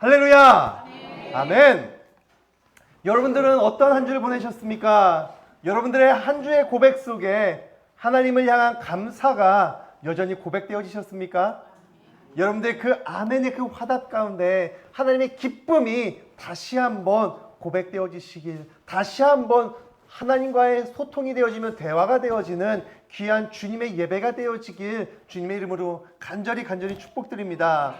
할렐루야! 아멘! 여러분들은 어떤 한 주를 보내셨습니까? 여러분들의 한 주의 고백 속에 하나님을 향한 감사가 여전히 고백되어지셨습니까? 여러분들 그 아멘의 그 화답 가운데 하나님의 기쁨이 다시 한번 고백되어지시길, 다시 한번 하나님과의 소통이 되어지면 대화가 되어지는 귀한 주님의 예배가 되어지길 주님의 이름으로 간절히 축복드립니다.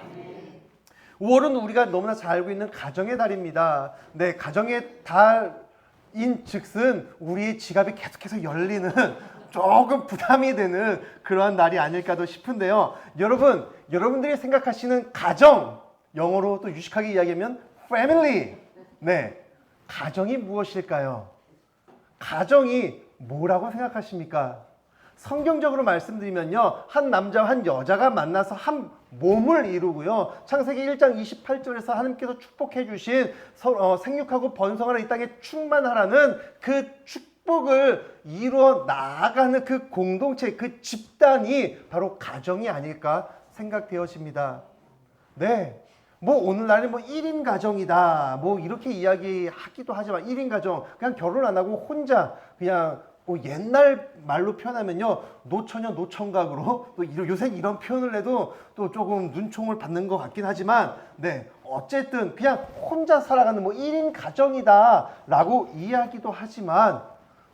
5월은 우리가 너무나 잘 알고 있는 가정의 달입니다. 네, 가정의 달인 즉슨 우리의 지갑이 계속해서 열리는 조금 부담이 되는 그러한 날이 아닐까도 싶은데요. 여러분들이 생각하시는 가정, 영어로 또 유식하게 이야기하면 family. 네, 가정이 무엇일까요? 가정이 뭐라고 생각하십니까? 성경적으로 말씀드리면요, 한 남자와 한 여자가 만나서 한 몸을 이루고요, 창세기 1장 28절에서 하나님께서 축복해 주신 생육하고 번성하라, 이 땅에 충만하라는 그 축복을 이루어 나아가는 그 공동체, 그 집단이 바로 가정이 아닐까 생각되어집니다. 네, 뭐 오늘날은 뭐 1인 가정이다 뭐 이렇게 이야기하기도 하지만, 1인 가정 그냥 결혼 안 하고 혼자 그냥 뭐 옛날 말로 표현하면요, 노처녀 노총각으로, 또 요새 이런 표현을 해도 또 조금 눈총을 받는 것 같긴 하지만, 네, 어쨌든 그냥 혼자 살아가는 뭐 1인 가정이다 라고 이야기도 하지만,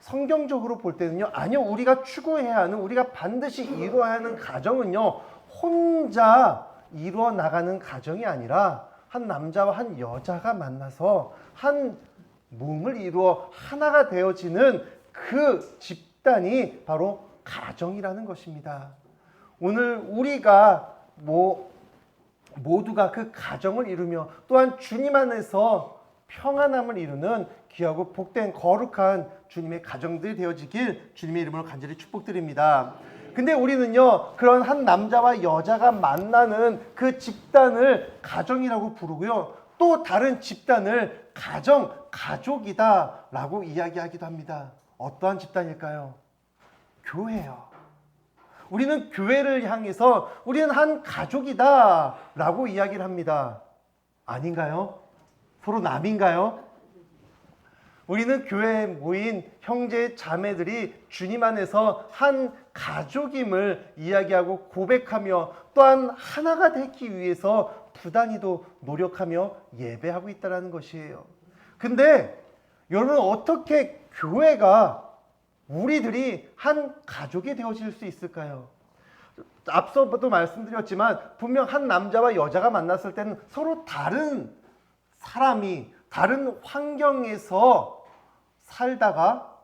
성경적으로 볼 때는요, 아니요, 우리가 추구해야 하는, 우리가 반드시 이루어야 하는 가정은요, 혼자 이루어 나가는 가정이 아니라 한 남자와 한 여자가 만나서 한 몸을 이루어 하나가 되어지는 그 집단이 바로 가정이라는 것입니다. 오늘 우리가 모두가 그 가정을 이루며 또한 주님 안에서 평안함을 이루는 귀하고 복된 거룩한 주님의 가정들이 되어지길 주님의 이름으로 간절히 축복드립니다. 근데 우리는요, 그런 한 남자와 여자가 만나는 그 집단을 가정이라고 부르고요, 또 다른 집단을 가족이다 라고 이야기하기도 합니다. 어떠한 집단일까요? 교회요. 우리는 교회를 향해서 우리는 한 가족이다 라고 이야기를 합니다. 아닌가요? 서로 남인가요? 우리는 교회에 모인 형제 자매들이 주님 안에서 한 가족임을 이야기하고 고백하며, 또한 하나가 되기 위해서 부단히도 노력하며 예배하고 있다는 것이에요. 근데 여러분, 어떻게 교회가 우리들이 한 가족이 되어질 수 있을까요? 앞서도 말씀드렸지만, 분명 한 남자와 여자가 만났을 때는 서로 다른 사람이 다른 환경에서 살다가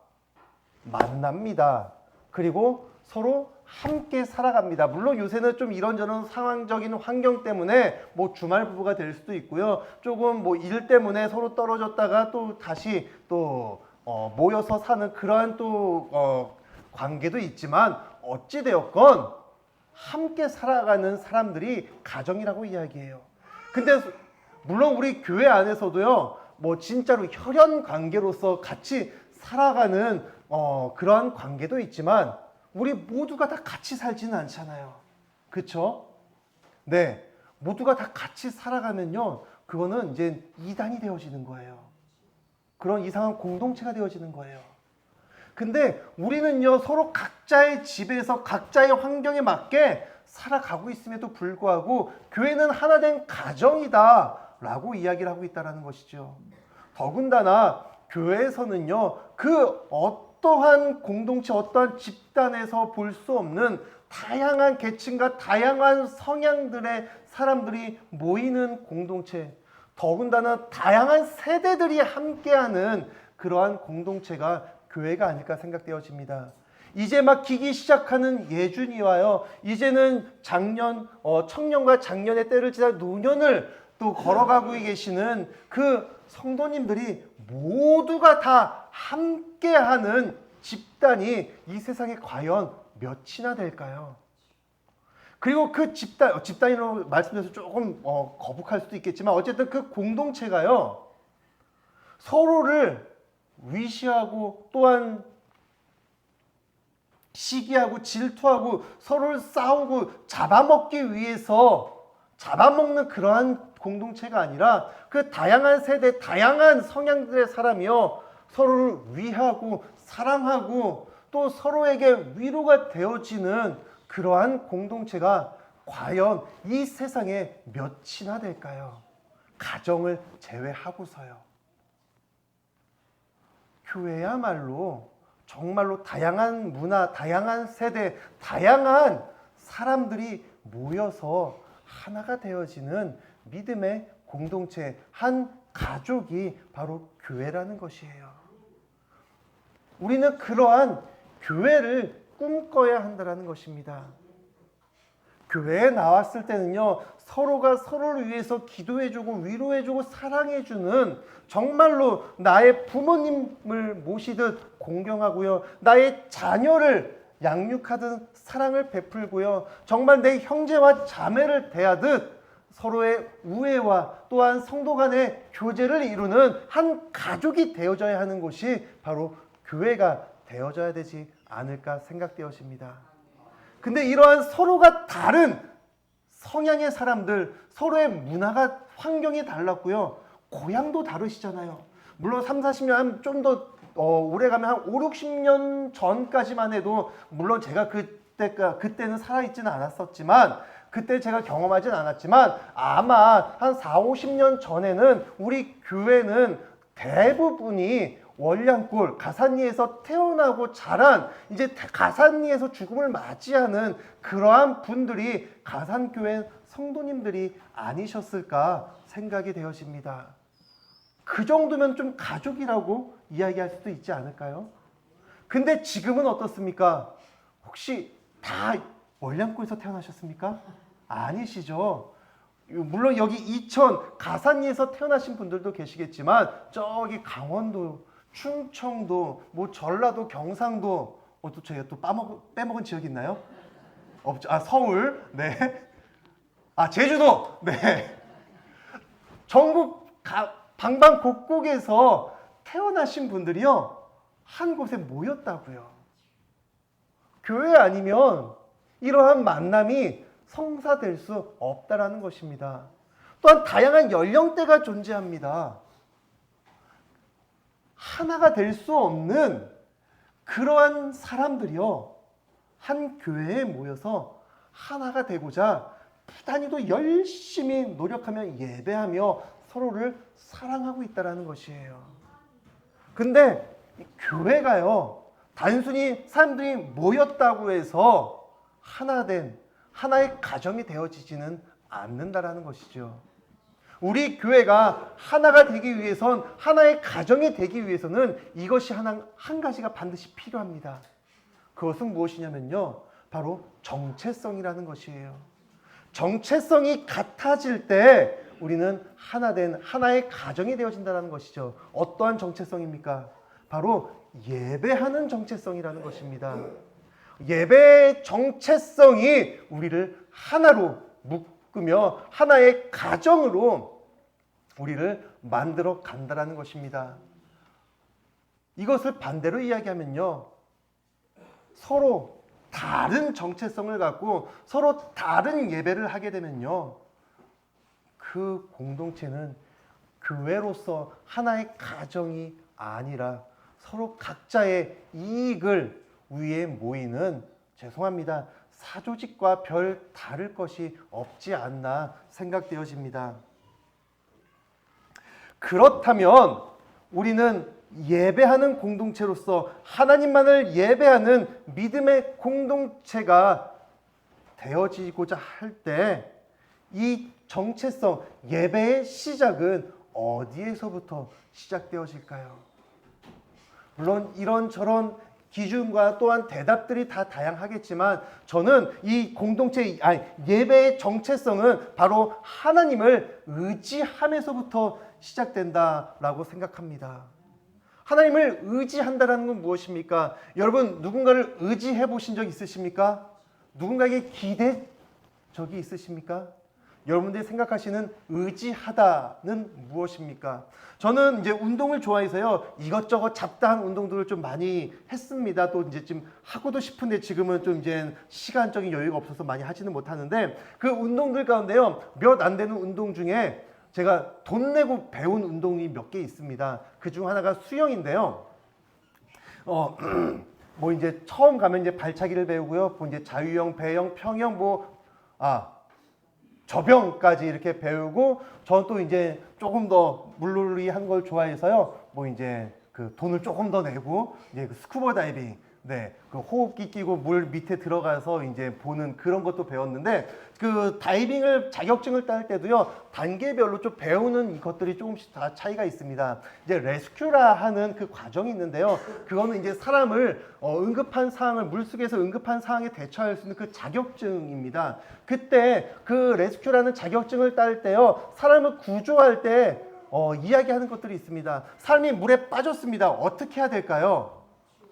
만납니다. 그리고 서로 함께 살아갑니다. 물론 요새는 좀 이런저런 상황적인 환경 때문에 뭐 주말 부부가 될 수도 있고요, 조금 뭐 일 때문에 서로 떨어졌다가 또 다시 또 모여서 사는 그러한 또 관계도 있지만, 어찌되었건 함께 살아가는 사람들이 가정이라고 이야기해요. 근데 물론 우리 교회 안에서도요, 뭐 진짜로 혈연 관계로서 같이 살아가는 그러한 관계도 있지만, 우리 모두가 다 같이 살지는 않잖아요. 그렇죠? 네, 모두가 다 같이 살아가면요, 그거는 이제 이단이 되어지는 거예요. 그런 이상한 공동체가 되어지는 거예요. 근데 우리는요, 서로 각자의 집에서 각자의 환경에 맞게 살아가고 있음에도 불구하고 교회는 하나된 가정이다 라고 이야기를 하고 있다는 것이죠. 더군다나 교회에서는요, 그 어떠한 공동체, 어떠한 집단에서 볼 수 없는 다양한 계층과 다양한 성향들의 사람들이 모이는 공동체, 더군다나 다양한 세대들이 함께하는 그러한 공동체가 교회가 아닐까 생각되어집니다. 이제 막 기기 시작하는 예준이와요, 이제는 청년과 장년의 때를 지나 노년을 또 걸어가고 계시는 그 성도님들이 모두가 다 함께하는 집단이 이 세상에 과연 몇이나 될까요? 그리고 그 집단이라고 말씀드려서 조금 거북할 수도 있겠지만, 어쨌든 그 공동체가요, 서로를 위시하고 또한 시기하고 질투하고 서로를 싸우고 잡아먹기 위해서 잡아먹는 그러한 공동체가 아니라 그 다양한 세대, 다양한 성향들의 사람이요, 서로를 위하고 사랑하고 또 서로에게 위로가 되어지는 그러한 공동체가 과연 이 세상에 몇이나 될까요? 가정을 제외하고서요. 교회야말로 정말로 다양한 문화, 다양한 세대, 다양한 사람들이 모여서 하나가 되어지는 믿음의 공동체, 한 가족이 바로 교회라는 것이에요. 우리는 그러한 교회를 꿈꿔야 한다는 것입니다. 교회에 나왔을 때는요, 서로가 서로를 위해서 기도해주고 위로해주고 사랑해주는, 정말로 나의 부모님을 모시듯 공경하고요, 나의 자녀를 양육하듯 사랑을 베풀고요, 정말 내 형제와 자매를 대하듯 서로의 우애와 또한 성도 간의 교제를 이루는 한 가족이 되어져야 하는 곳이 바로 교회가 되어져야 되지 않을까 생각되어집니다. 근데 이러한 서로가 다른 성향의 사람들, 서로의 문화가, 환경이 달랐고요, 고향도 다르시잖아요. 물론 3, 40년, 좀 더 오래 가면 한 5, 60년 전까지만 해도 물론 제가 그때는 살아있지는 않았었지만, 그때 제가 경험하진 않았지만 아마 한 4, 50년 전에는 우리 교회는 대부분이 월량골, 가산리에서 태어나고 자란, 이제 가산리에서 죽음을 맞이하는 그러한 분들이 가산교회 성도님들이 아니셨을까 생각이 되어집니다. 그 정도면 좀 가족이라고 이야기할 수도 있지 않을까요? 근데 지금은 어떻습니까? 혹시 다 월량골에서 태어나셨습니까? 아니시죠? 물론 여기 이천, 가산리에서 태어나신 분들도 계시겠지만 저기 강원도, 충청도, 뭐 전라도, 경상도, 또 저희가 또 빼먹은 지역 있나요? 없죠. 서울, 네. 제주도, 네. 전국 방방곡곡에서 태어나신 분들이요, 한 곳에 모였다고요. 교회 아니면 이러한 만남이 성사될 수 없다라는 것입니다. 또한 다양한 연령대가 존재합니다. 하나가 될 수 없는 그러한 사람들이요, 한 교회에 모여서 하나가 되고자 부단히도 열심히 노력하며 예배하며 서로를 사랑하고 있다는 것이에요. 근데 교회가요, 단순히 사람들이 모였다고 해서 하나의 가정이 되어지지는 않는다라는 것이죠. 우리 교회가 하나가 되기 위해선, 하나의 가정이 되기 위해서는 이것이 한 가지가 반드시 필요합니다. 그것은 무엇이냐면요, 바로 정체성이라는 것이에요. 정체성이 같아질 때 우리는 하나의 가정이 되어진다는 것이죠. 어떠한 정체성입니까? 바로 예배하는 정체성이라는 것입니다. 예배의 정체성이 우리를 하나로 묶으며 하나의 가정으로 우리를 만들어 간다는 것입니다. 이것을 반대로 이야기하면요, 서로 다른 정체성을 갖고 서로 다른 예배를 하게 되면요, 그 공동체는 교회로서 하나의 가정이 아니라 서로 각자의 이익을 위해 모이는, 죄송합니다, 사조직과 별 다를 것이 없지 않나 생각되어집니다. 그렇다면 우리는 예배하는 공동체로서 하나님만을 예배하는 믿음의 공동체가 되어지고자 할 때 이 정체성, 예배의 시작은 어디에서부터 시작되어질까요? 물론 이런저런 기준과 또한 대답들이 다 다양하겠지만 저는 이 예배의 정체성은 바로 하나님을 의지함에서부터 시작된다라고 생각합니다. 하나님을 의지한다는 건 무엇입니까? 여러분, 누군가를 의지해 보신 적 있으십니까? 누군가에게 기대 적이 있으십니까? 여러분들이 생각하시는 의지하다는 무엇입니까? 저는 이제 운동을 좋아해서요, 이것저것 잡다한 운동들을 좀 많이 했습니다. 또 이제 좀 하고도 싶은데 지금은 좀 이제 시간적인 여유가 없어서 많이 하지는 못하는데, 그 운동들 가운데요, 몇 안 되는 운동 중에 제가 돈 내고 배운 운동이 몇 개 있습니다. 그 중 하나가 수영인데요. 뭐 이제 처음 가면 이제 발차기를 배우고요. 뭐 이제 자유형, 배영, 평영, 저병까지 이렇게 배우고, 저는 또 이제 조금 더 물놀이 한 걸 좋아해서요. 뭐 이제 그 돈을 조금 더 내고 이제 그 스쿠버 다이빙, 네, 그 호흡기 끼고 물 밑에 들어가서 이제 보는 그런 것도 배웠는데, 그 다이빙을 자격증을 딸 때도요, 단계별로 좀 배우는 것들이 조금씩 다 차이가 있습니다. 이제 레스큐라 하는 그 과정이 있는데요, 그거는 이제 사람을 응급한 상황을, 물속에서 응급한 상황에 대처할 수 있는 그 자격증입니다. 그때 그 레스큐라는 자격증을 딸 때요, 사람을 구조할 때 이야기하는 것들이 있습니다. 사람이 물에 빠졌습니다. 어떻게 해야 될까요?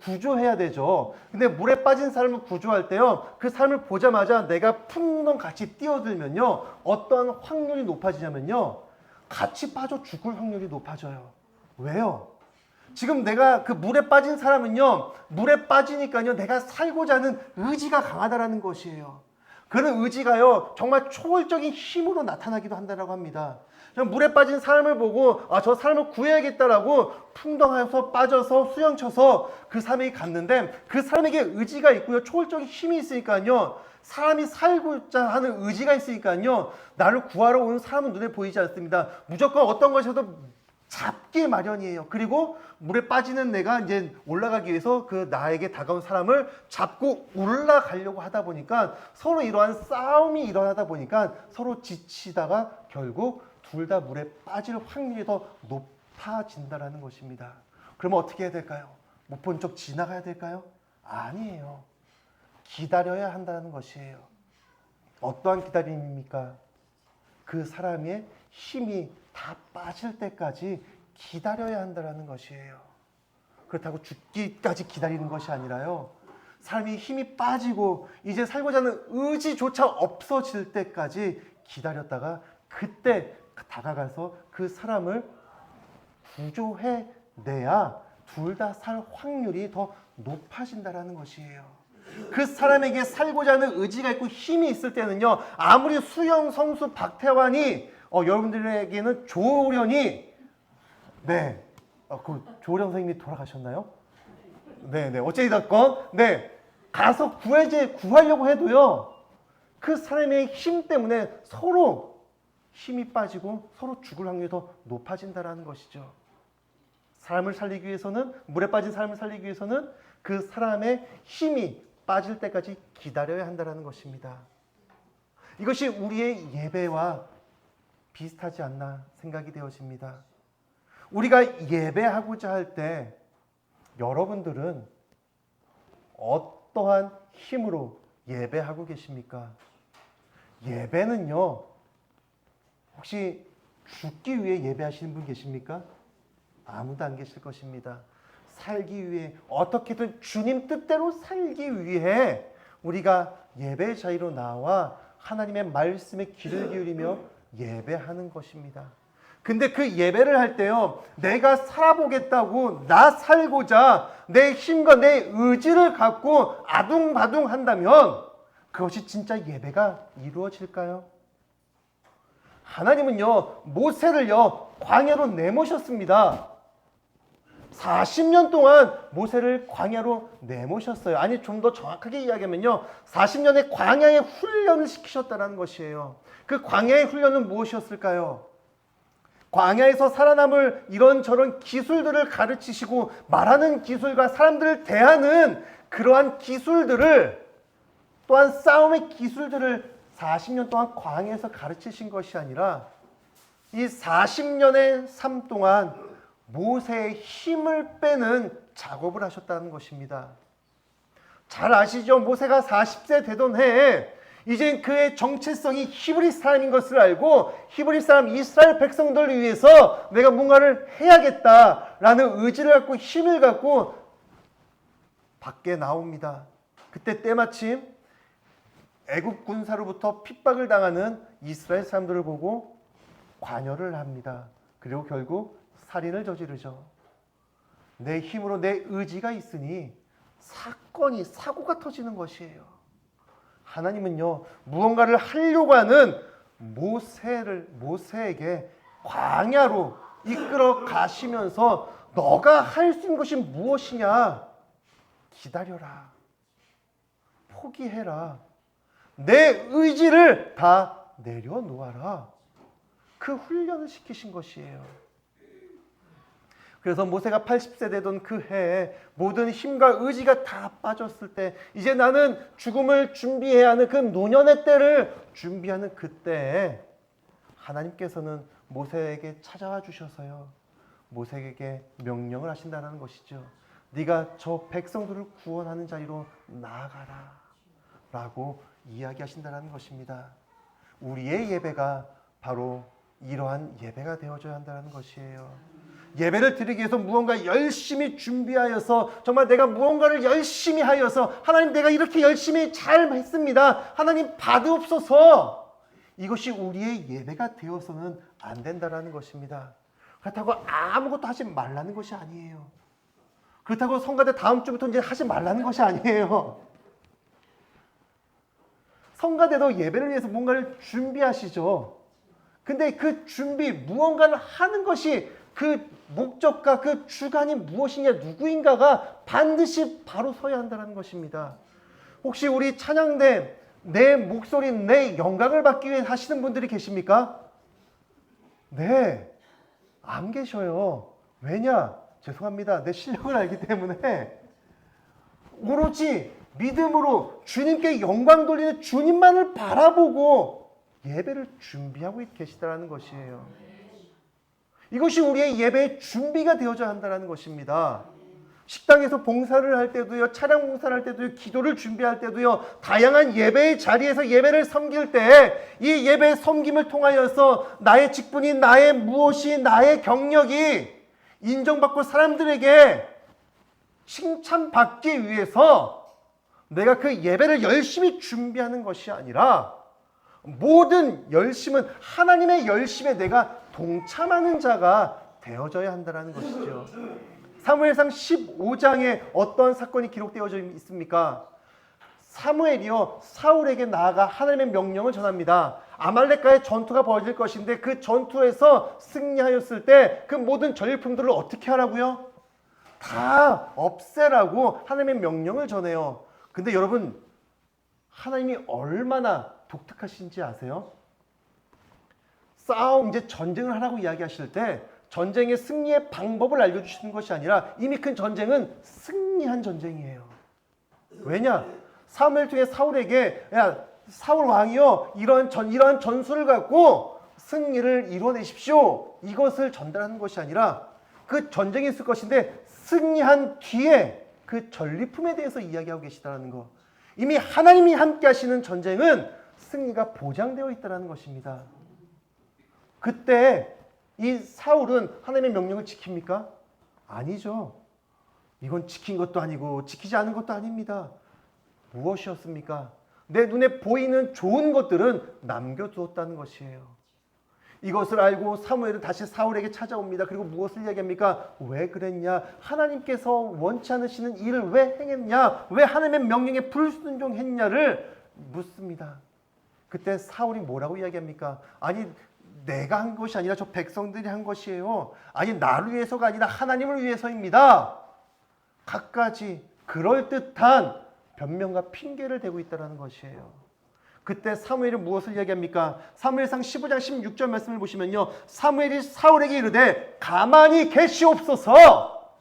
구조해야 되죠. 근데 물에 빠진 사람을 구조할 때요, 그 사람을 보자마자 내가 풍덩 같이 뛰어들면요, 어떠한 확률이 높아지냐면요, 같이 빠져 죽을 확률이 높아져요. 왜요? 지금 내가 그 물에 빠진 사람은요, 물에 빠지니까요, 내가 살고자 하는 의지가 강하다라는 것이에요. 그런 의지가요, 정말 초월적인 힘으로 나타나기도 한다고 합니다. 물에 빠진 사람을 보고 저 사람을 구해야겠다라고 풍덩하여서 빠져서 수영쳐서 그 사람에게 갔는데, 그 사람에게 의지가 있고요, 초월적인 힘이 있으니까요, 사람이 살고자 하는 의지가 있으니까요, 나를 구하러 오는 사람은 눈에 보이지 않습니다. 무조건 어떤 것이라도 잡기 마련이에요. 그리고 물에 빠지는 내가 이제 올라가기 위해서 그 나에게 다가온 사람을 잡고 올라가려고 하다 보니까 서로 이러한 싸움이 일어나다 보니까 서로 지치다가 결국 둘 다 물에 빠질 확률이 더 높아진다는 것입니다. 그러면 어떻게 해야 될까요? 못 본 척 지나가야 될까요? 아니에요. 기다려야 한다는 것이에요. 어떠한 기다림입니까? 그 사람의 힘이 다 빠질 때까지 기다려야 한다는 것이에요. 그렇다고 죽기까지 기다리는 것이 아니라요, 사람이 힘이 빠지고 이제 살고자 하는 의지조차 없어질 때까지 기다렸다가 그때 다가가서 그 사람을 구조해내야 둘 다 살 확률이 더 높아진다는 것이에요. 그 사람에게 살고자 하는 의지가 있고 힘이 있을 때는요, 아무리 수영 선수 박태환이 여러분들에게는 조련이, 네, 그 조련 선생님이 돌아가셨나요? 네, 어찌됐건, 네, 가서 구하려고 해도요, 그 사람의 힘 때문에 서로 힘이 빠지고 서로 죽을 확률이 더 높아진다는 것이죠. 사람을 살리기 위해서는, 물에 빠진 사람을 살리기 위해서는 그 사람의 힘이 빠질 때까지 기다려야 한다는 것입니다. 이것이 우리의 예배와 비슷하지 않나 생각이 되어집니다. 우리가 예배하고자 할 때 여러분들은 어떠한 힘으로 예배하고 계십니까? 예배는요, 혹시 죽기 위해 예배하시는 분 계십니까? 아무도 안 계실 것입니다. 살기 위해, 어떻게든 주님 뜻대로 살기 위해 우리가 예배 자리로 나와 하나님의 말씀에 귀를 기울이며 예배하는 것입니다. 근데 그 예배를 할 때요, 내가 살아보겠다고, 나 살고자 내 힘과 내 의지를 갖고 아둥바둥 한다면 그것이 진짜 예배가 이루어질까요? 하나님은요, 모세를요, 광야로 내모셨습니다. 40년 동안 모세를 광야로 내모셨어요. 아니, 좀 더 정확하게 이야기하면요, 40년의 광야의 훈련을 시키셨다는 것이에요. 그 광야의 훈련은 무엇이었을까요? 광야에서 살아남을 이런저런 기술들을 가르치시고, 말하는 기술과 사람들을 대하는 그러한 기술들을, 또한 싸움의 기술들을 40년 동안 광야에서 가르치신 것이 아니라, 이 40년의 삶 동안 모세의 힘을 빼는 작업을 하셨다는 것입니다. 잘 아시죠? 모세가 40세 되던 해에 이제 그의 정체성이 히브리 사람인 것을 알고, 히브리 사람 이스라엘 백성들을 위해서 내가 뭔가를 해야겠다라는 의지를 갖고 힘을 갖고 밖에 나옵니다. 그때 때마침 애굽 군사로부터 핍박을 당하는 이스라엘 사람들을 보고 관여를 합니다. 그리고 결국 살인을 저지르죠. 내 힘으로 내 의지가 있으니 사고가 터지는 것이에요. 하나님은요, 무언가를 하려고 하는 모세에게 광야로 이끌어 가시면서 너가 할 수 있는 것이 무엇이냐? 기다려라. 포기해라. 내 의지를 다 내려놓아라. 그 훈련을 시키신 것이에요. 그래서 모세가 80세 되던 그 해에 모든 힘과 의지가 다 빠졌을 때 이제 나는 죽음을 준비해야 하는 그 노년의 때를 준비하는 그때에 하나님께서는 모세에게 찾아와 주셔서요. 모세에게 명령을 하신다는 것이죠. 네가 저 백성들을 구원하는 자리로 나아가라 라고 이야기하신다는 것입니다. 우리의 예배가 바로 이러한 예배가 되어줘야 한다는 것이에요. 예배를 드리기 위해서 무언가 열심히 준비하여서 정말 내가 무언가를 열심히 하여서 하나님 내가 이렇게 열심히 잘 했습니다. 하나님 받으옵소서. 이것이 우리의 예배가 되어서는 안 된다는 것입니다. 그렇다고 아무것도 하지 말라는 것이 아니에요. 그렇다고 성가대 다음 주부터 이제 하지 말라는 것이 아니에요. 성가대도 예배를 위해서 뭔가를 준비하시죠. 근데 그 준비, 무언가를 하는 것이 그 목적과 그 주관이 무엇이냐, 누구인가가 반드시 바로 서야 한다는 것입니다. 혹시 우리 찬양대 내 목소리, 내 영광을 받기 위해 하시는 분들이 계십니까? 네, 안 계셔요. 왜냐? 죄송합니다. 내 실력을 알기 때문에 오로지 믿음으로 주님께 영광 돌리는 주님만을 바라보고 예배를 준비하고 계시다는 것이에요. 이것이 우리의 예배의 준비가 되어져야 한다는 것입니다. 식당에서 봉사를 할 때도요, 차량 봉사를 할 때도요, 기도를 준비할 때도요, 다양한 예배의 자리에서 예배를 섬길 때 이 예배의 섬김을 통하여서 나의 직분이, 나의 무엇이, 나의 경력이 인정받고 사람들에게 칭찬받기 위해서 내가 그 예배를 열심히 준비하는 것이 아니라 모든 열심은 하나님의 열심에 내가 동참하는 자가 되어져야 한다는 것이죠. 사무엘상 15장에 어떤 사건이 기록되어져 있습니까? 사무엘이요, 사울에게 나아가 하나님의 명령을 전합니다. 아말렉과의 전투가 벌어질 것인데 그 전투에서 승리하였을 때 그 모든 전리품들을 어떻게 하라고요? 다 없애라고 하나님의 명령을 전해요. 근데 여러분, 하나님이 얼마나 독특하신지 아세요? 싸움, 이제 전쟁을 하라고 이야기하실 때 전쟁의 승리의 방법을 알려주시는 것이 아니라 이미 그 전쟁은 승리한 전쟁이에요. 왜냐? 사무엘 중에 사울에게 야, 사울 왕이요, 이러한 전술을 갖고 승리를 이뤄내십시오. 이것을 전달하는 것이 아니라 그 전쟁이 있을 것인데 승리한 뒤에 그 전리품에 대해서 이야기하고 계시다는 것. 이미 하나님이 함께 하시는 전쟁은 승리가 보장되어 있다는 것입니다. 그때 이 사울은 하나님의 명령을 지킵니까? 아니죠. 이건 지킨 것도 아니고 지키지 않은 것도 아닙니다. 무엇이었습니까? 내 눈에 보이는 좋은 것들은 남겨두었다는 것이에요. 이것을 알고 사무엘은 다시 사울에게 찾아옵니다. 그리고 무엇을 이야기합니까? 왜 그랬냐? 하나님께서 원치 않으시는 일을 왜 행했냐? 왜 하나님의 명령에 불순종했냐를 묻습니다. 그때 사울이 뭐라고 이야기합니까? 아니, 내가 한 것이 아니라 저 백성들이 한 것이에요. 아니, 나를 위해서가 아니라 하나님을 위해서입니다. 갖가지 그럴듯한 변명과 핑계를 대고 있다는 것이에요. 그때 사무엘이 무엇을 이야기합니까? 사무엘상 15장 16절 말씀을 보시면요, 사무엘이 사울에게 이르되 가만히 계시옵소서.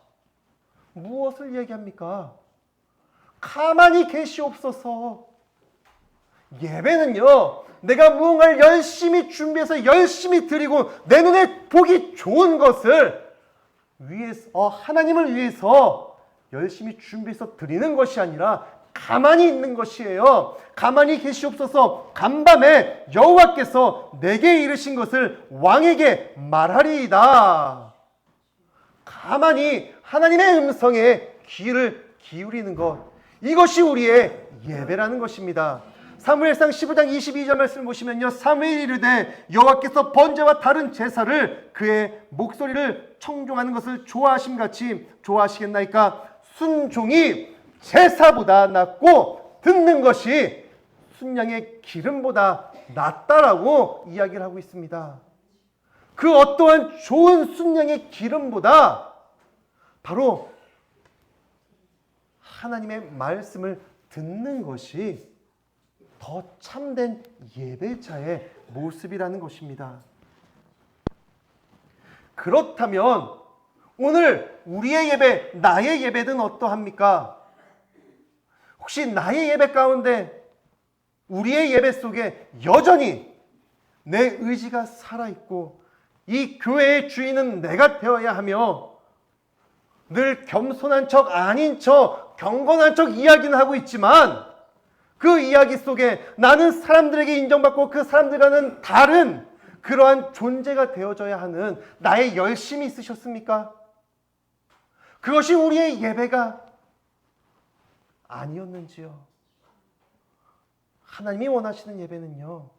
무엇을 이야기합니까? 가만히 계시옵소서. 예배는요, 내가 무언가를 열심히 준비해서 열심히 드리고 내 눈에 보기 좋은 것을 위해서, 하나님을 위해서 열심히 준비해서 드리는 것이 아니라 가만히 있는 것이에요. 가만히 계시옵소서. 간밤에 여호와께서 내게 이르신 것을 왕에게 말하리이다. 가만히 하나님의 음성에 귀를 기울이는 것, 이것이 우리의 예배라는 것입니다. 사무엘상 15장 22절 말씀을 보시면요, 사무엘이 이르되 여호와께서 번제와 다른 제사를 그의 목소리를 청종하는 것을 좋아하심같이 좋아하시겠나이까? 순종이 제사보다 낫고 듣는 것이 순양의 기름보다 낫다라고 이야기를 하고 있습니다. 그 어떠한 좋은 순양의 기름보다 바로 하나님의 말씀을 듣는 것이 더 참된 예배자의 모습이라는 것입니다. 그렇다면 오늘 우리의 예배, 나의 예배는 어떠합니까? 혹시 나의 예배 가운데 우리의 예배 속에 여전히 내 의지가 살아있고 이 교회의 주인은 내가 되어야 하며 늘 겸손한 척 아닌 척 경건한 척 이야기는 하고 있지만 그 이야기 속에 나는 사람들에게 인정받고 그 사람들과는 다른 그러한 존재가 되어져야 하는 나의 열심이 있으셨습니까? 그것이 우리의 예배가 아니었는지요? 하나님이 원하시는 예배는요,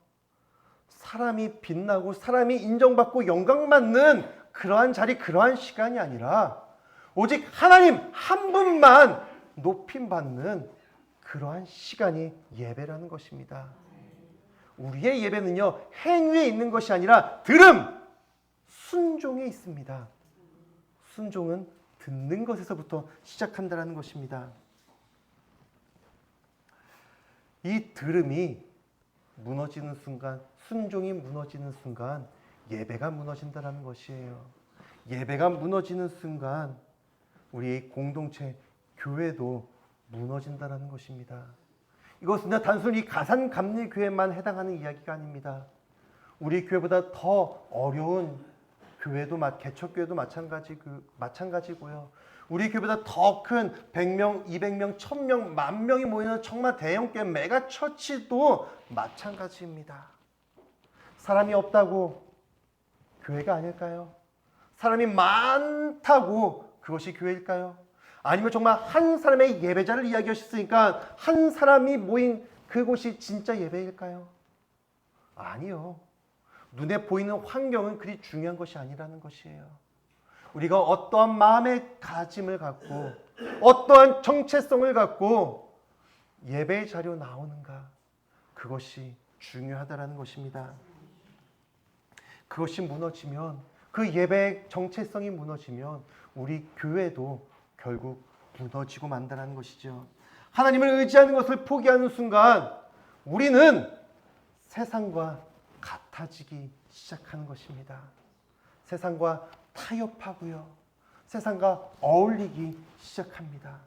사람이 빛나고 사람이 인정받고 영광받는 그러한 자리, 그러한 시간이 아니라 오직 하나님 한 분만 높임받는 그러한 시간이 예배라는 것입니다. 우리의 예배는요, 행위에 있는 것이 아니라 들음, 순종에 있습니다. 순종은 듣는 것에서부터 시작한다는 것입니다. 이 들음이 무너지는 순간, 순종이 무너지는 순간 예배가 무너진다는 것이에요. 예배가 무너지는 순간 우리의 공동체, 교회도 무너진다는 것입니다. 이것은 단순히 가산감리교회만 해당하는 이야기가 아닙니다. 우리 교회보다 더 어려운 교회도, 개척교회도 마찬가지고요. 우리 교회보다 더 큰 100명, 200명, 1000명, 10,000명이 모이는 정말 대형교회 메가처치도 마찬가지입니다. 사람이 없다고 교회가 아닐까요? 사람이 많다고 그것이 교회일까요? 아니면 정말 한 사람의 예배자를 이야기하셨으니까 한 사람이 모인 그곳이 진짜 예배일까요? 아니요. 눈에 보이는 환경은 그리 중요한 것이 아니라는 것이에요. 우리가 어떠한 마음의 가짐을 갖고 어떠한 정체성을 갖고 예배의 자리로 나오는가, 그것이 중요하다는 것입니다. 그것이 무너지면, 그 예배의 정체성이 무너지면 우리 교회도 결국 무너지고 만다는 것이죠. 하나님을 의지하는 것을 포기하는 순간 우리는 세상과 같아지기 시작하는 것입니다. 세상과 타협하고요, 세상과 어울리기 시작합니다.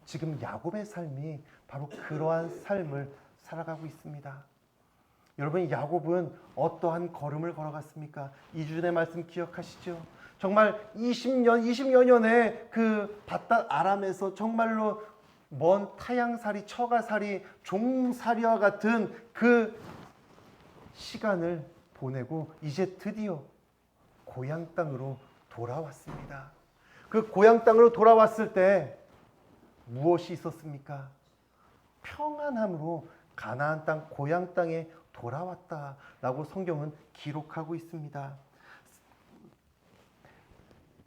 지금 야곱의 삶이 바로 그러한 삶을 살아가고 있습니다. 여러분, 야곱은 어떠한 걸음을 걸어갔습니까? 2주 전의 말씀 기억하시죠? 정말 20여 년의 그 밧닷 아람에서 정말로 먼 타향살이, 처가살이, 종살이와 같은 그 시간을 보내고 이제 드디어 고향 땅으로 돌아왔습니다. 그 고향 땅으로 돌아왔을 때 무엇이 있었습니까? 평안함으로 가나안 땅, 고향 땅에 돌아왔다라고 성경은 기록하고 있습니다.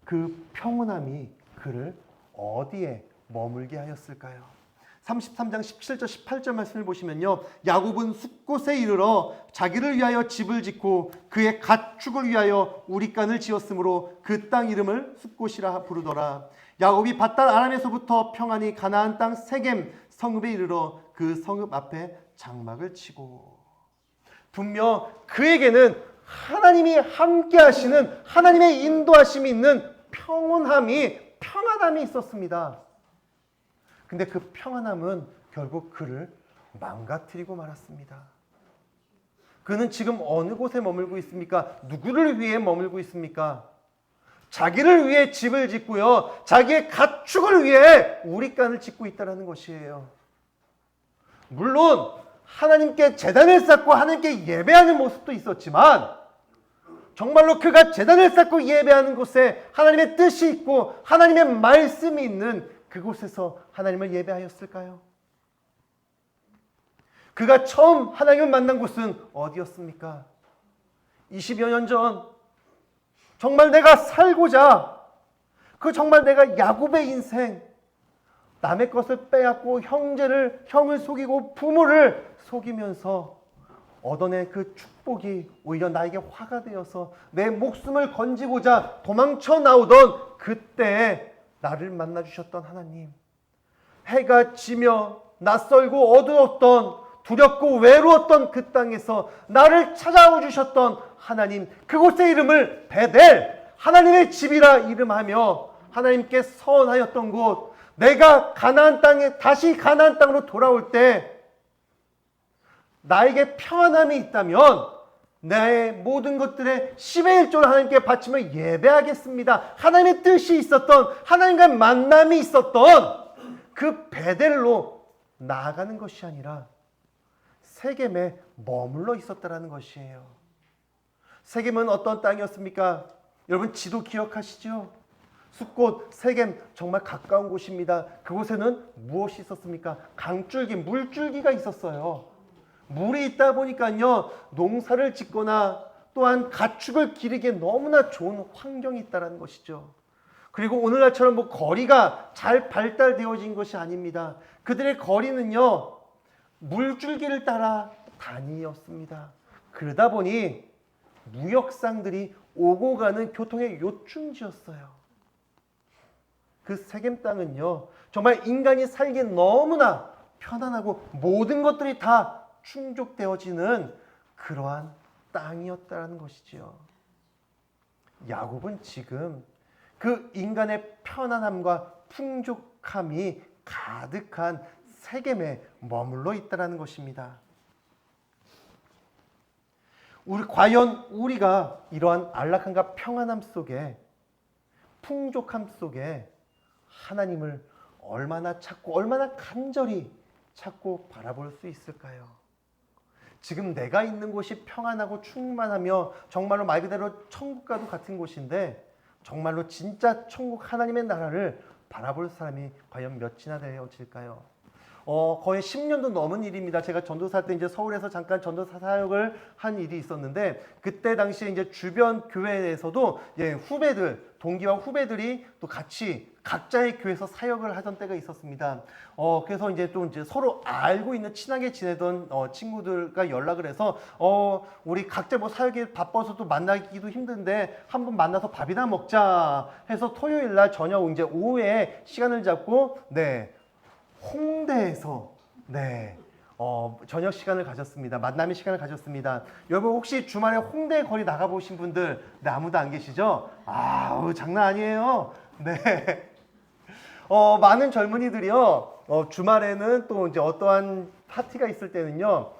그 평온함이 그를 어디에 머물게 하였을까요? 33장 17절 18절 말씀을 보시면요, 야곱은 숲곳에 이르러 자기를 위하여 집을 짓고 그의 가축을 위하여 우리간을 지었으므로 그 땅 이름을 숲곳이라 부르더라. 야곱이 밧닷 아람에서부터 평안히 가나안 땅 세겜 성읍에 이르러 그 성읍 앞에 장막을 치고. 분명 그에게는 하나님이 함께 하시는, 하나님의 인도하심이 있는 평안함이 있었습니다. 근데 그 평안함은 결국 그를 망가뜨리고 말았습니다. 그는 지금 어느 곳에 머물고 있습니까? 누구를 위해 머물고 있습니까? 자기를 위해 집을 짓고요, 자기의 가축을 위해 우리간을 짓고 있다는 것이에요. 물론 하나님께 제단을 쌓고 하나님께 예배하는 모습도 있었지만, 정말로 그가 제단을 쌓고 예배하는 곳에 하나님의 뜻이 있고 하나님의 말씀이 있는 그곳에서 하나님을 예배하였을까요? 그가 처음 하나님을 만난 곳은 어디였습니까? 20여 년 전, 정말 내가 살고자, 정말 내가 야곱의 인생, 남의 것을 빼앗고 형을 속이고 부모를 속이면서 얻어낸 그 축복이 오히려 나에게 화가 되어서 내 목숨을 건지고자 도망쳐 나오던 그때에 나를 만나 주셨던 하나님, 해가 지며 낯설고 어두웠던 두렵고 외로웠던 그 땅에서 나를 찾아오 주셨던 하나님, 그곳의 이름을 베델, 하나님의 집이라 이름하며 하나님께 서원하였던 곳, 내가 가나안 땅에 다시 가나안 땅으로 돌아올 때 나에게 평안함이 있다면 나의 모든 것들의 10의 1조를 하나님께 바치며 예배하겠습니다. 하나님의 뜻이 있었던, 하나님과의 만남이 있었던 그 베델로 나아가는 것이 아니라 세겜에 머물러 있었다라는 것이에요. 세겜은 어떤 땅이었습니까? 여러분 지도 기억하시죠? 숫곳 세겜 정말 가까운 곳입니다. 그곳에는 무엇이 있었습니까? 강줄기, 물줄기가 있었어요. 물이 있다 보니까요, 농사를 짓거나 또한 가축을 기르기에 너무나 좋은 환경이 있다는 것이죠. 그리고 오늘날처럼 뭐 거리가 잘 발달되어진 것이 아닙니다. 그들의 거리는요, 물줄기를 따라 다니었습니다. 그러다 보니 무역상들이 오고 가는 교통의 요충지였어요. 그 세겜 땅은요, 정말 인간이 살기 너무나 편안하고 모든 것들이 다 충족되어지는 그러한 땅이었다는 것이지요. 야곱은 지금 그 인간의 편안함과 풍족함이 가득한 세겜에 머물러 있다는 것입니다. 과연 우리가 이러한 안락함과 평안함 속에, 풍족함 속에 하나님을 얼마나 찾고 얼마나 간절히 찾고 바라볼 수 있을까요? 지금 내가 있는 곳이 평안하고 충만하며 정말로 말 그대로 천국과도 같은 곳인데 정말로 진짜 천국 하나님의 나라를 바라볼 사람이 과연 몇이나 되어질까요? 거의 10년도 넘은 일입니다. 제가 전도사 때 이제 서울에서 잠깐 전도사 사역을 한 일이 있었는데, 그때 당시에 이제 주변 교회에서도 후배들, 동기와 후배들이 또 같이 각자의 교회에서 사역을 하던 때가 있었습니다. 그래서 이제 또 이제 서로 알고 있는 친하게 지내던 친구들과 연락을 해서 우리 각자 뭐 사역이 바빠서 또 만나기도 힘든데 한번 만나서 밥이나 먹자 해서 토요일 날 저녁 이제 오후에 시간을 잡고 홍대에서 저녁 시간을 가졌습니다. 만남의 시간을 가졌습니다. 여러분 혹시 주말에 홍대 거리 나가보신 분들 아무도 안 계시죠? 장난 아니에요. 네. 많은 젊은이들이요, 주말에는 또 이제 어떠한 파티가 있을 때는요,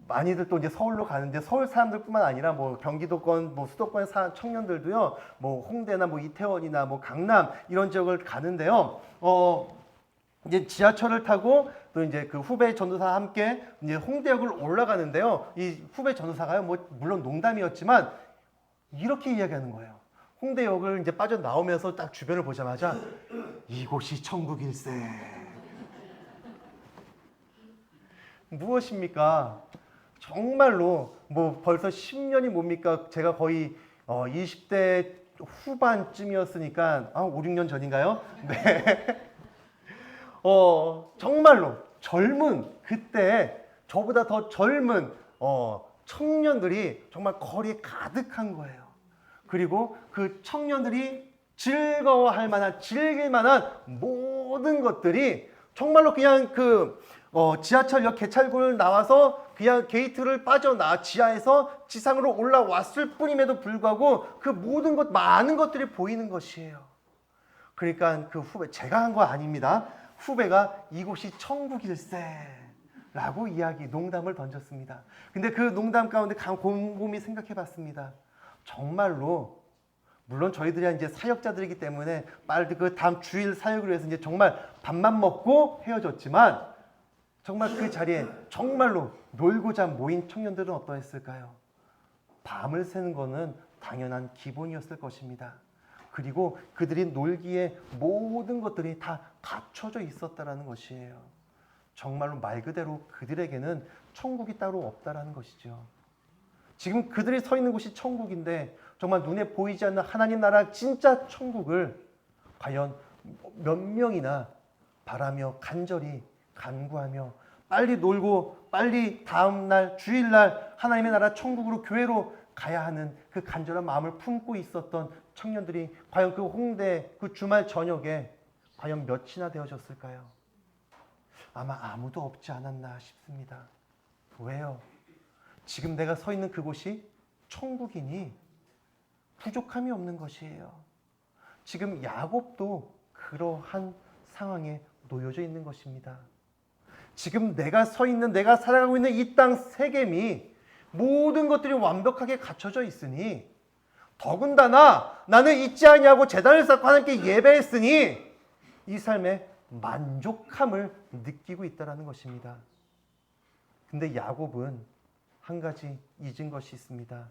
많이들 또 이제 서울로 가는데, 서울 사람들뿐만 아니라 뭐 경기도권, 뭐 수도권 청년들도요, 뭐 홍대나 뭐 이태원이나 뭐 강남 이런 지역을 가는데요, 이제 지하철을 타고 또 이제 그 후배 전도사와 함께 이제 홍대역을 올라가는데요, 이 후배 전도사가요, 뭐 물론 농담이었지만 이렇게 이야기하는 거예요. 홍대역을 이제 빠져나오면서 딱 주변을 보자마자 이곳이 천국일세. 무엇입니까? 정말로 뭐 벌써 10년이 뭡니까? 제가 거의 20대 후반쯤이었으니까 5, 6년 전인가요? 네. 정말로 젊은, 그때 저보다 더 젊은 청년들이 정말 거리에 가득한 거예요. 그리고 그 청년들이 즐거워할 만한, 즐길 만한 모든 것들이 정말로 그냥 지하철역 개찰구를 나와서 그냥 게이트를 빠져나 지하에서 지상으로 올라왔을 뿐임에도 불구하고 그 모든 것, 많은 것들이 보이는 것이에요. 그러니까 그 후배, 제가 한 거 아닙니다. 후배가 이곳이 천국일세 라고 농담을 던졌습니다. 근데 그 농담 가운데 곰곰이 생각해 봤습니다. 정말로, 물론 저희들이 이제 사역자들이기 때문에 빨리 그 다음 주일 사역을 위해서 이제 정말 밥만 먹고 헤어졌지만, 정말 그 자리에 정말로 놀고자 모인 청년들은 어떠했을까요? 밤을 새는 거는 당연한 기본이었을 것입니다. 그리고 그들이 놀기에 모든 것들이 다 갖춰져 있었다라는 것이에요. 정말로 말 그대로 그들에게는 천국이 따로 없다라는 것이죠. 지금 그들이 서 있는 곳이 천국인데 정말 눈에 보이지 않는 하나님 나라 진짜 천국을 과연 몇 명이나 바라며 간절히 간구하며 빨리 놀고 빨리 다음날 주일날 하나님의 나라 천국으로 교회로 가야 하는 그 간절한 마음을 품고 있었던 청년들이 과연 그 홍대 그 주말 저녁에 과연 몇이나 되어졌을까요? 아마 아무도 없지 않았나 싶습니다. 왜요? 지금 내가 서 있는 그곳이 천국이니 부족함이 없는 것이에요. 지금 야곱도 그러한 상황에 놓여져 있는 것입니다. 지금 내가 서 있는, 내가 살아가고 있는 이 땅 세겜이 모든 것들이 완벽하게 갖춰져 있으니 더군다나 나는 잊지 아니하고 제단을 쌓고 하나님께 예배했으니 이 삶에 만족함을 느끼고 있다는 것입니다. 근데 야곱은 한 가지 잊은 것이 있습니다.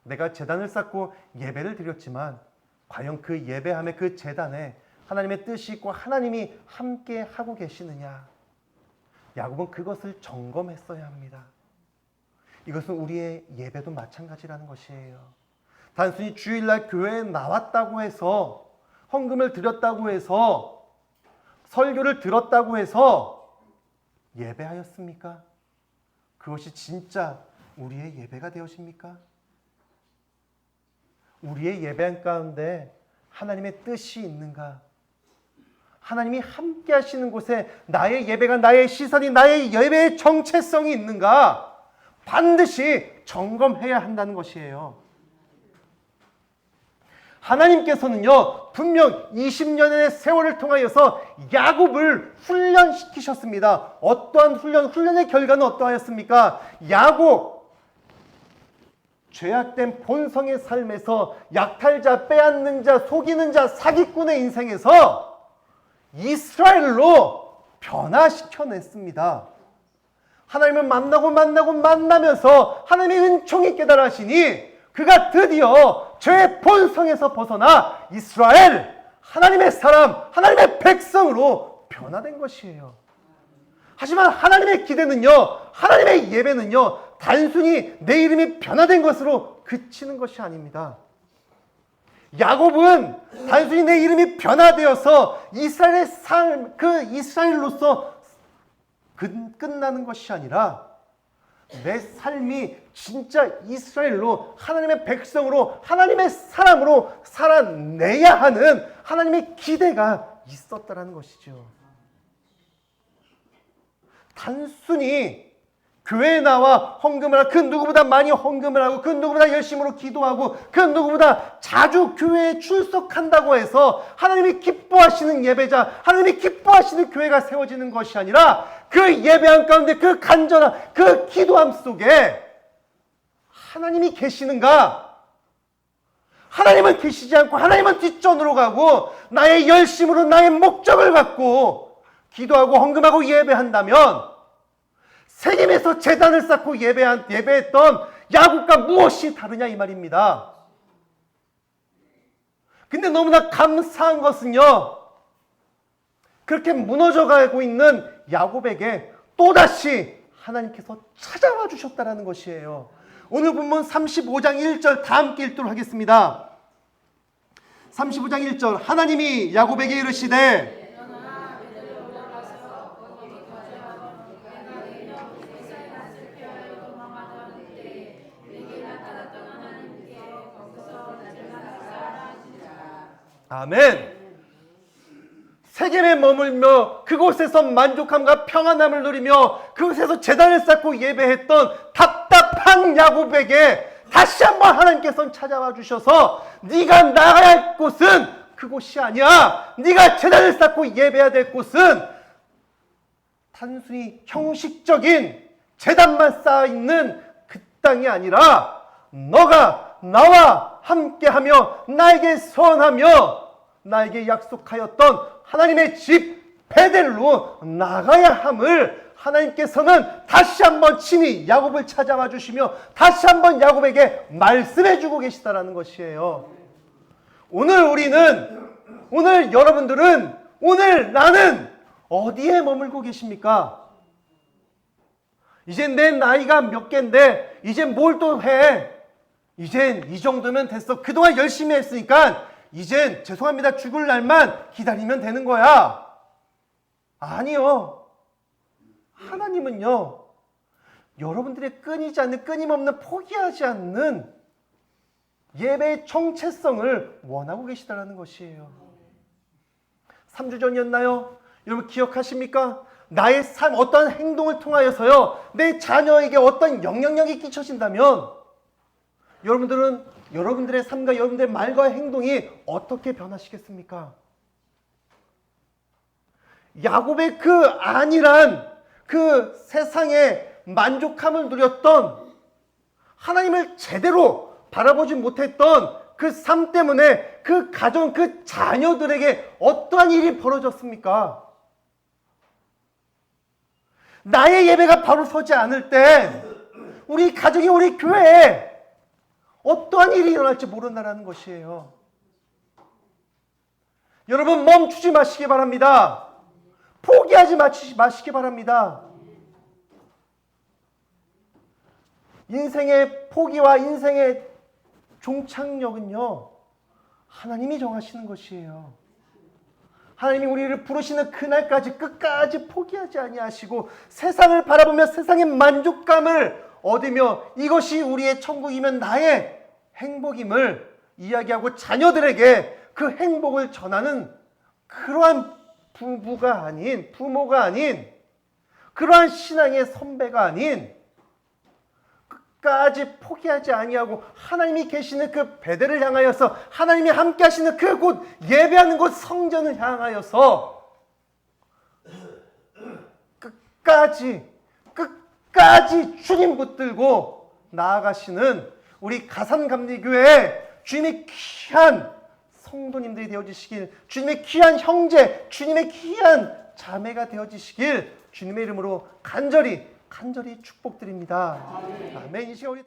내가 제단을 쌓고 예배를 드렸지만 과연 그 예배함의 그 제단에 하나님의 뜻이 있고 하나님이 함께 하고 계시느냐? 야곱은 그것을 점검했어야 합니다. 이것은 우리의 예배도 마찬가지라는 것이에요. 단순히 주일날 교회에 나왔다고 해서, 헌금을 드렸다고 해서, 설교를 들었다고 해서 예배하였습니까? 그것이 진짜 우리의 예배가 되어집니까? 우리의 예배 가운데 하나님의 뜻이 있는가? 하나님이 함께 하시는 곳에 나의 예배가, 나의 시선이, 나의 예배의 정체성이 있는가? 반드시 점검해야 한다는 것이에요. 하나님께서는요, 분명 20년의 세월을 통하여서 야곱을 훈련시키셨습니다. 어떠한 훈련의 결과는 어떠하였습니까? 야곱, 죄악된 본성의 삶에서 약탈자, 빼앗는 자, 속이는 자, 사기꾼의 인생에서 이스라엘로 변화시켜냈습니다. 하나님을 만나면서 하나님의 은총이 깨달으시니 그가 드디어 죄의 본성에서 벗어나 이스라엘, 하나님의 사람, 하나님의 백성으로 변화된 것이에요. 하지만 하나님의 기대는요, 하나님의 예배는요, 단순히 내 이름이 변화된 것으로 그치는 것이 아닙니다. 야곱은 단순히 내 이름이 변화되어서 이스라엘의 삶, 그 이스라엘로서 끝나는 것이 아니라 내 삶이 진짜 이스라엘로, 하나님의 백성으로, 하나님의 사람으로 살아내야 하는 하나님의 기대가 있었다는 것이죠. 단순히 교회에 나와 헌금을 하고, 그 누구보다 많이 헌금을 하고, 그 누구보다 열심으로 기도하고, 그 누구보다 자주 교회에 출석한다고 해서 하나님이 기뻐하시는 예배자, 하나님이 기뻐하시는 교회가 세워지는 것이 아니라 그 예배함 가운데, 그 간절한 그 기도함 속에 하나님이 계시는가? 하나님은 계시지 않고 하나님은 뒷전으로 가고 나의 열심으로 나의 목적을 갖고 기도하고 헌금하고 예배한다면 세겜에서 제단을 쌓고 예배했던 야곱과 무엇이 다르냐 이 말입니다. 근데 너무나 감사한 것은요, 그렇게 무너져가고 있는 야곱에게 또다시 하나님께서 찾아와 주셨다는 것이에요. 오늘 본문 35장 1절 다 함께 읽도록 하겠습니다. 35장 1절 하나님이 야곱에게 이르시되 아멘. 세겜에 머물며 그곳에서 만족함과 평안함을 누리며 그곳에서 제단을 쌓고 예배했던 답답한 야곱에게 다시 한번 하나님께서는 찾아와 주셔서 네가 나가야 할 곳은 그곳이 아니야. 네가 제단을 쌓고 예배해야 될 곳은 단순히 형식적인 제단만 쌓아있는 그 땅이 아니라 너가 나와 함께하며 나에게 선하며 나에게 약속하였던 하나님의 집 베델로 나가야 함을 하나님께서는 다시 한번 친히 야곱을 찾아와 주시며 다시 한번 야곱에게 말씀해 주고 계시다라는 것이에요. 오늘 우리는, 오늘 여러분들은, 오늘 나는 어디에 머물고 계십니까? 이젠 내 나이가 몇 개인데 이젠 뭘 또 해? 이젠 이 정도면 됐어. 그동안 열심히 했으니까 이젠 죄송합니다. 죽을 날만 기다리면 되는 거야. 아니요. 하나님은요, 여러분들의 끊이지 않는, 끊임없는, 포기하지 않는 예배의 정체성을 원하고 계시다는 것이에요. 3주 전이었나요? 여러분 기억하십니까? 나의 삶, 어떤 행동을 통하여서요, 내 자녀에게 어떤 영향력이 끼쳐진다면 여러분들은 여러분들의 삶과 여러분들의 말과 행동이 어떻게 변화시겠습니까? 야곱의 그 안일한 그 세상에 만족함을 누렸던, 하나님을 제대로 바라보지 못했던 그 삶 때문에 그 가정, 그 자녀들에게 어떠한 일이 벌어졌습니까? 나의 예배가 바로 서지 않을 때 우리 가정이, 우리 교회에 어떠한 일이 일어날지 모른다는 것이에요. 여러분 멈추지 마시기 바랍니다. 포기하지 마시기 바랍니다. 인생의 포기와 인생의 종착역은요, 하나님이 정하시는 것이에요. 하나님이 우리를 부르시는 그날까지 끝까지 포기하지 아니하시고 세상을 바라보며 세상의 만족감을 얻으며 이것이 우리의 천국이면 나의 행복임을 이야기하고 자녀들에게 그 행복을 전하는 그러한 부모가 아닌 그러한 신앙의 선배가 아닌, 끝까지 포기하지 아니하고 하나님이 계시는 그 베델을 향하여서, 하나님이 함께 하시는 그 곳, 예배하는 곳 성전을 향하여서 끝까지 주님 붙들고 나아가시는 우리 가산감리교회의 주님의 귀한 성도님들이 되어주시길, 주님의 귀한 형제, 주님의 귀한 자매가 되어주시길 주님의 이름으로 간절히 축복드립니다. 아멘. 이 시간 우리